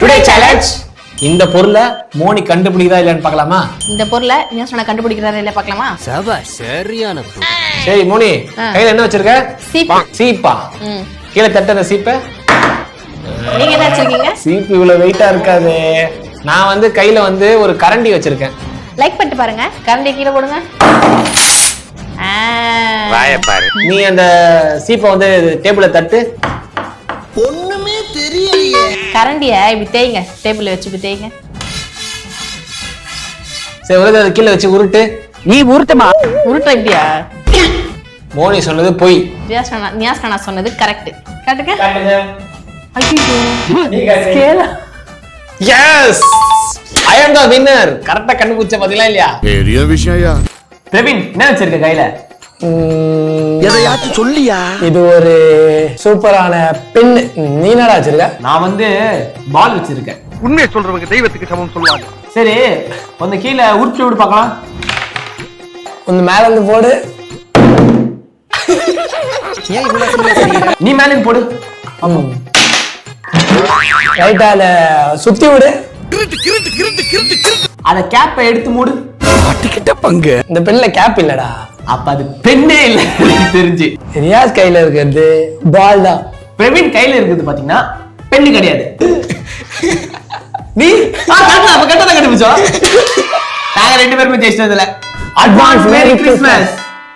Today challenge. இந்த பொருளை மோனி கண்டுபிடிக்கிறதா இல்லன்னு பார்க்கலாமா? இந்த பொருளை நியாசனா கண்டுபிடிக்கிறாரா இல்ல பார்க்கலாமா? சபாஷ், சரியான பொருள். சரி மோனி, கையில என்ன வச்சிருக்க? சீப்பா. கீழே தட்ட அந்த சீப்பை. நீங்க என்ன வச்சிருக்கீங்க? சீப்பு இவ்வளவு வெயிட்டா இருக்காது. நான் வந்து கையில வந்து ஒரு கரண்டி வச்சிருக்கேன். லைக் பண்ணிட்டு பாருங்க. கரண்டி கீழே போடுங்க. நீ அந்த சீப்பை வந்து டேபிள்ல தட்டு. ஒண்ணுமே தெரியலையே. கரண்டிய இப்படி தேய்ங்க, டேபிள்ல வச்சு இப்படி தேய்ங்க. சரி, உலக அதை கீழே வச்சு உருட்டு. நீ உருட்டுமா? உருட்டுற இப்படியா? மோனி சொன்னது பொய். நியாசனா சொன்னது கரெக்ட். காட்டுங்க. Yes, I am the winner. கரெக்ட்டா கண்டுபிடிச்ச பாத்தீங்களா இல்லையா? பெரிய விஷயம். பிரவீன், என்ன வச்சிருக்க கையில? எதையாச்சும் சொல்லியா? இது ஒரு சூப்பரான பென். நீ என்னடா வச்சிருக்க? நான் வந்து பால் வச்சிருக்கேன். உண்மையை சொல்றவங்க தெய்வத்துக்கு சமம் சொல்லுவாங்க. சரி, கொஞ்ச கீழே உருட்டி விடு பார்க்கலாம். கொஞ்சம் மேல இருந்து போடு. ஏன் இவ்வளவு சீரியஸா? நீ மேல இருந்து போடு. ரைட்டால சுத்தி விடு. அத கேப்பை எடுத்து மூடு. மாட்டிக்கிட்ட பங்கு. இந்த பென்ல கேப் இல்லடா. அப்ப அது பெண்ணே இல்ல தெரிஞ்சு. ரியாஸ் கையில இருக்கிறது பால் தான். பிரவீன் கையில இருக்குது பாத்தீங்கன்னா பெண்ணு கிடையாது. நீ கரெக்டா கண்டுபிடிச்சோம். நாங்க ரெண்டு பேருமே ஜெயிச்சதுல. Advance merry Christmas.